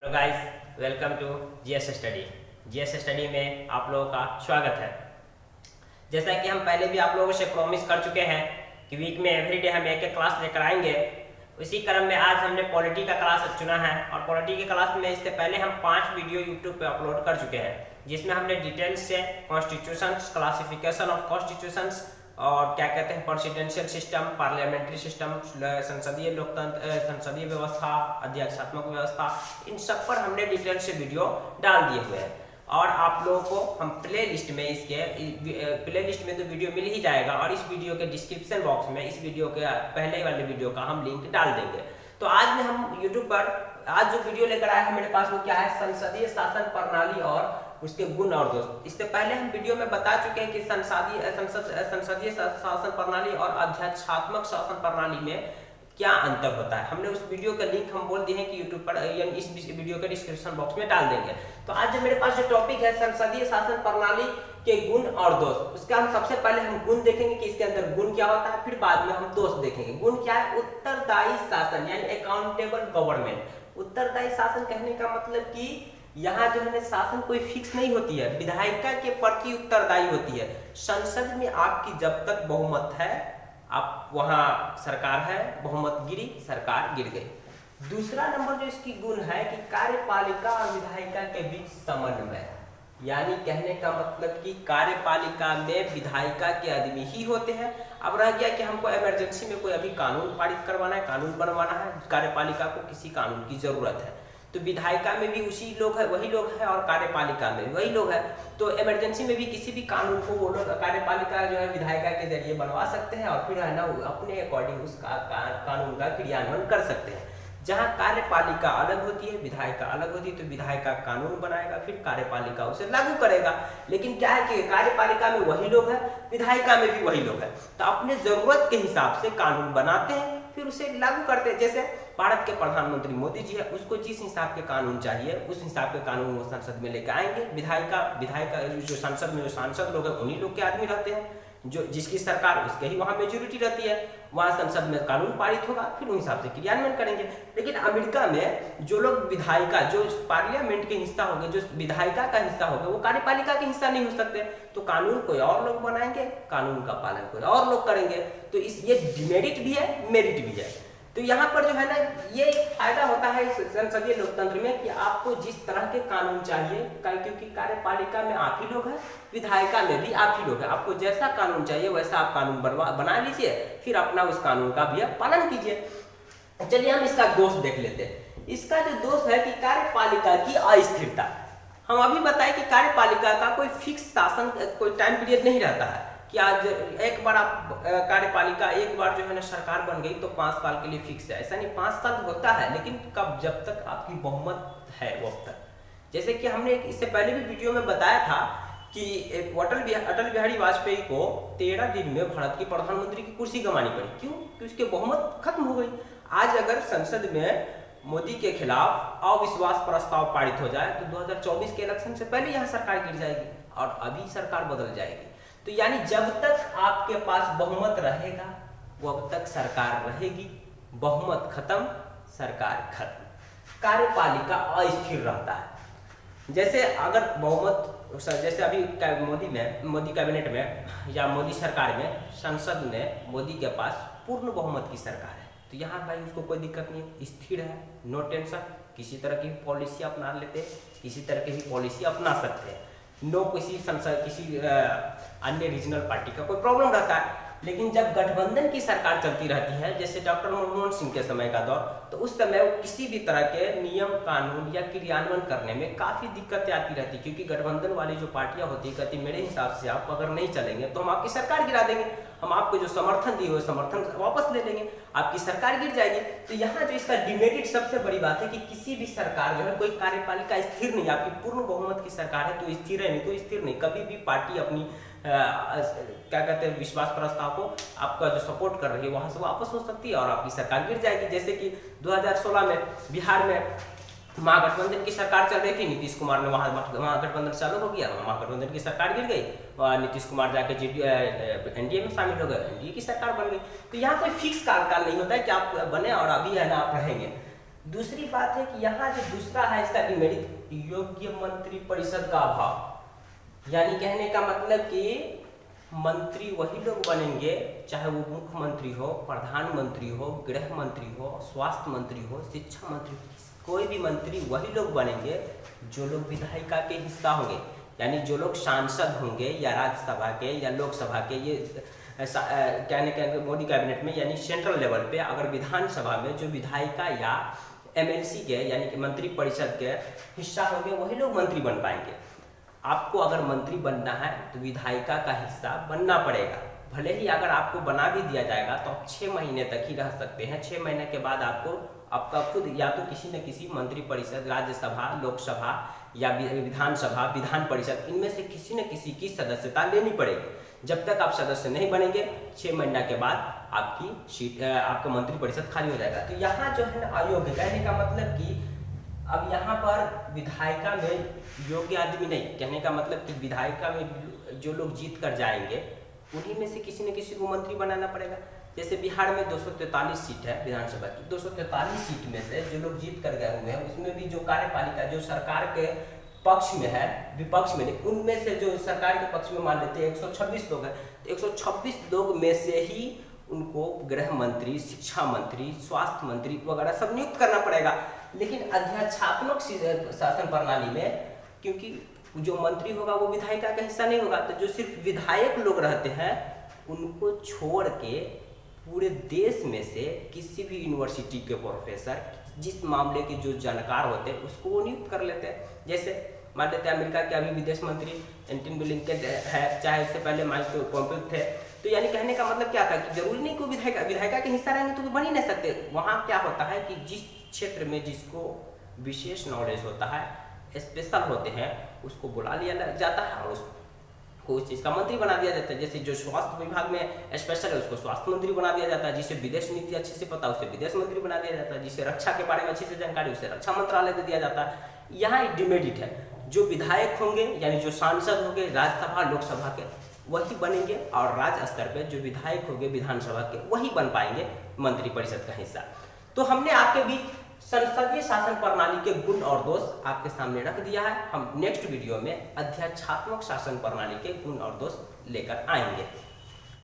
Hello guys, welcome to GS study. GS study में आप लोगों का स्वागत है। जैसा कि हम पहले भी आप लोगों से प्रॉमिस कर चुके हैं कि वीक में एवरीडे हम एक क्लास लेकर आएंगे। इसी क्रम में आज हमने पॉलिटी का क्लास चुना है और पॉलिटी के क्लास में इससे पहले हम 5 वीडियो यूट्यूब पे अपलोड कर चुके हैं, जिसमें हमने डिटेल्स से कॉन्स्टिट्यूशंस, क्लासिफिकेशन ऑफ कॉन्स्टिट्यूशंस और क्या कहते हैं प्रेसिडेंशियल सिस्टम, पार्लियामेंट्री सिस्टम, संसदीय लोकतंत्र, संसदीय व्यवस्था, अध्यक्षात्मक व्यवस्था, इन सब पर हमने डिटेल से वीडियो डाल दिए हुए हैं। और आप लोगों को हम प्ले लिस्ट में तो वीडियो मिल ही जाएगा और इस वीडियो के डिस्क्रिप्शन बॉक्स में इस वीडियो के पहले वाले वीडियो का हम लिंक डाल देंगे। तो आज में हम यूट्यूब पर आज जो वीडियो लेकर आए हैं मेरे पास वो क्या है, संसदीय शासन प्रणाली और उसके गुण और दोष। इससे पहले हम वीडियो में बता चुके हैं कि संसदीय शासन प्रणाली और अध्यक्षात्मक शासन प्रणाली में क्या अंतर होता है। हमने उस वीडियो का लिंक हम बोल दिए हैं कि यूट्यूब पर यानी इस वीडियो के डिस्क्रिप्शन बॉक्स में डाल देंगे। तो आज जो मेरे पास जो टॉपिक है संसदीय शासन प्रणाली के गुण और दोष, उसका हम सबसे पहले हम गुण देखेंगे कि इसके अंदर गुण क्या होता है, फिर बाद में हम दोष देखेंगे। गुण क्या है, उत्तरदायी शासन यानी अकाउंटेबल गवर्नमेंट। उत्तरदायी शासन कहने का मतलब कि यहाँ जो है शासन कोई फिक्स नहीं होती है, विधायिका के प्रति उत्तरदायी होती है। संसद में आपकी जब तक बहुमत है, आप वहां सरकार है, बहुमत गिरी सरकार गिर गई। दूसरा नंबर जो इसकी गुण है कि कार्यपालिका और विधायिका के बीच समन्वय, यानी कहने का मतलब कि कार्यपालिका में विधायिका के आदमी ही होते हैं। अब रह गया कि हमको इमरजेंसी में कोई अभी कानून पारित करवाना है, कानून बनवाना है, कार्यपालिका को किसी कानून की जरूरत है, तो विधायिका में भी वही लोग है और कार्यपालिका में भी वही लोग है। तो इमरजेंसी में भी किसी भी कानून को वो लोग कार्यपालिका जो है विधायिका के जरिए बनवा सकते हैं और फिर है ना अपने अकॉर्डिंग उस कानून का क्रियान्वयन कर सकते हैं। जहाँ कार्यपालिका अलग होती है, विधायिका अलग होती है, तो विधायिका कानून बनाएगा, फिर कार्यपालिका उसे लागू करेगा। लेकिन क्या है कि कार्यपालिका में वही लोग हैं, विधायिका में भी वही लोग हैं, तो अपने जरूरत के हिसाब से कानून बनाते हैं, फिर उसे लागू करते हैं। जैसे भारत के प्रधानमंत्री मोदी जी है, उसको जिस हिसाब के कानून चाहिए उस हिसाब के कानून वो संसद में लेकर आएंगे। विधायिका जो संसद में जो सांसद लोग हैं उन्हीं लोग के आदमी रहते हैं, जो जिसकी सरकार उसके ही वहां मेजोरिटी रहती है, वहां संसद में कानून पारित होगा, फिर उन हिसाब से क्रियान्वयन करेंगे। लेकिन अमेरिका में जो लोग विधायिका जो पार्लियामेंट के हिस्सा होंगे, जो विधायिका का हिस्सा होगा, वो कार्यपालिका के हिस्सा नहीं हो सकते, तो कानून कोई और लोग बनाएंगे, कानून का पालन कोई और लोग करेंगे। तो ये डिमेरिट भी है, मेरिट भी है। तो यहाँ पर जो है ना ये एक फायदा होता है संसदीय लोकतंत्र में कि आपको जिस तरह के कानून चाहिए, क्योंकि कार्यपालिका में आप ही लोग हैं, विधायिका में भी आप ही लोग हैं, आपको जैसा कानून चाहिए वैसा आप कानून बना लीजिए, फिर अपना उस कानून का भी पालन कीजिए। चलिए हम इसका दोष देख लेते हैं। इसका जो दोष है कि कार्यपालिका की अस्थिरता। हम अभी बताएं कि कार्यपालिका का कोई फिक्स शासन, कोई टाइम पीरियड नहीं रहता है कि आज एक बार आप कार्यपालिका एक बार जो है ना सरकार बन गई तो 5 साल के लिए फिक्स है, ऐसा नहीं। 5 साल होता है, लेकिन कब, जब तक आपकी बहुमत है वो तक। जैसे कि हमने इससे पहले भी वीडियो में बताया था कि अटल बिहारी वाजपेयी को 13 दिन में भारत की प्रधानमंत्री की कुर्सी गंवानी पड़ी। क्यों? क्योंकि उसकी बहुमत खत्म हो गई। आज अगर संसद में मोदी के खिलाफ अविश्वास प्रस्ताव पारित हो जाए तो 2024 के इलेक्शन से पहले यहाँ सरकार गिर जाएगी और अभी सरकार बदल जाएगी। तो यानी जब तक आपके पास बहुमत रहेगा वब तक सरकार रहेगी, बहुमत खत्म सरकार खत्म। कार्यपालिका अस्थिर रहता है। जैसे अगर बहुमत, जैसे अभी मोदी कैबिनेट में या मोदी सरकार में, संसद में मोदी के पास पूर्ण बहुमत की सरकार है, तो यहाँ भाई उसको कोई दिक्कत नहीं है, स्थिर है, नो टेंशन, किसी तरह की पॉलिसी अपना लेते, किसी तरह की पॉलिसी अपना सकते हैं, नो किसी अन्य रीजनल पार्टी का कोई प्रॉब्लम रहता है। लेकिन जब गठबंधन की सरकार चलती रहती है, जैसे डॉक्टर मनमोहन सिंह के समय का दौर, तो उस समय वो किसी भी तरह के नियम कानून या क्रियान्वयन करने में काफी दिक्कतें आती रहती, क्योंकि गठबंधन वाली जो पार्टियां होती कहती मेरे हिसाब से आप अगर नहीं चलेंगे तो हम आपकी सरकार गिरा देंगे, हम आपको जो समर्थन दिए हुए समर्थन वापस ले लेंगे, आपकी सरकार गिर जाएगी। तो यहाँ जो इसका डिमेरिट सबसे बड़ी बात है कि किसी भी सरकार जो है, कोई कार्यपालिका स्थिर नहीं, आपकी पूर्ण बहुमत की सरकार है तो स्थिर है, नहीं तो स्थिर नहीं। कभी भी पार्टी अपनी क्या कहते हैं विश्वास प्रस्ताव को आपका जो सपोर्ट कर रही है वहां से वापस हो सकती है और आपकी सरकार गिर जाएगी। जैसे कि 2016 में बिहार में महागठबंधन की सरकार चल रही थी, नीतीश कुमार ने वहां महागठबंधन चालू हो गया, महागठबंधन की सरकार गिर गई और नीतीश कुमार जाके एनडीए में शामिल हो गए, एनडीए की सरकार बन गई। तो यहाँ कोई फिक्स कार्यकाल नहीं होता है कि आप बने और अभी है ना आप रहेंगे। दूसरी बात है कि यहाँ जो दूसरा है इसका डिमेरिट, योग्य मंत्री परिषद का अभाव। यानी कहने का मतलब कि मंत्री वही लोग बनेंगे, चाहे वो मुख्यमंत्री हो, प्रधानमंत्री हो, गृह मंत्री हो, स्वास्थ्य मंत्री हो, शिक्षा मंत्री, कोई भी मंत्री वही लोग बनेंगे जो लोग विधायिका के हिस्सा होंगे। यानी जो लोग सांसद होंगे या राज्यसभा के या लोकसभा के, ये कहने के मोदी कैबिनेट में यानी सेंट्रल लेवल पे अगर विधानसभा में जो विधायिका या एमएलसी के यानी कि मंत्री परिषद के हिस्सा होंगे वही लोग मंत्री बन पाएंगे। आपको अगर मंत्री बनना है तो विधायिका का हिस्सा बनना पड़ेगा। भले ही अगर आपको बना भी दिया जाएगा तो आप 6 महीने तक ही रह सकते हैं। 6 महीने के बाद आपका खुद या तो किसी न किसी मंत्री परिषद, राज्यसभा, लोकसभा या विधानसभा, विधान परिषद, इनमें से किसी न किसी की सदस्यता लेनी पड़ेगी। जब तक आप सदस्य नहीं बनेंगे 6 महीने के बाद आपकी सीट, आपका मंत्री परिषद खाली हो जाएगा। तो यहाँ जो है ना अयोग्य, कहने का मतलब कि अब यहाँ पर विधायिका में योग्य आदमी नहीं, कहने का मतलब कि विधायिका में जो लोग जीत कर जाएंगे उन्हीं में से किसी न किसी को मंत्री बनाना पड़ेगा। जैसे बिहार में 243 सीट है विधानसभा की, 243 सीट में से जो लोग जीत कर गए हुए हैं उसमें भी जो कार्यपालिका जो सरकार के पक्ष में है, विपक्ष में नहीं, उनमें से जो सरकार के पक्ष में मान लेते हैं 126 लोग हैं, तो 126 लोग में से ही उनको गृह मंत्री, शिक्षा मंत्री, स्वास्थ्य मंत्री वगैरह सब नियुक्त करना पड़ेगा। लेकिन अध्यात्मक शासन प्रणाली में क्योंकि जो मंत्री होगा वो विधायिका का हिस्सा नहीं होगा, तो जो सिर्फ विधायक लोग रहते हैं उनको छोड़ के पूरे देश में से किसी भी यूनिवर्सिटी के प्रोफेसर जिस मामले के जो जानकार होते हैं उसको वो नियुक्त कर लेते हैं। जैसे मान लेते हैं अमेरिका के अभी विदेश मंत्री एंटनी ब्लिंकन है, चाहे उससे पहले माइक पॉम्पियो थे। तो यानी कहने का मतलब क्या था कि जरूरी नहीं कि विधायिका के हिस्सा रहेंगे तो बन ही नहीं सकते। वहाँ क्या होता है कि जिस क्षेत्र में जिसको विशेष नॉलेज होता है, स्पेशल होते हैं, उसको बुला लिया जाता है और उसको उस चीज़ का मंत्री बना दिया जाता है। जैसे जो स्वास्थ्य विभाग में स्पेशल है उसको स्वास्थ्य मंत्री बना दिया जाता है, जिसे विदेश नीति अच्छे से पता है उसे विदेश मंत्री बना दिया जाता है, जिसे रक्षा के बारे में अच्छी से जानकारी उसे रक्षा मंत्रालय दे दिया जाता है। यहाँ एक डिमेरिट है, जो विधायक होंगे यानी जो सांसद होंगे राज्यसभा लोकसभा के वही बनेंगे और राज्य स्तर पे जो विधायक होंगे विधानसभा के वही बन पाएंगे मंत्री परिषद का हिस्सा। तो हमने आपके बीच संसदीय शासन प्रणाली के गुण और दोष आपके सामने रख दिया है। हम नेक्स्ट वीडियो में अध्यात्मक शासन प्रणाली के गुण और दोष लेकर आएंगे।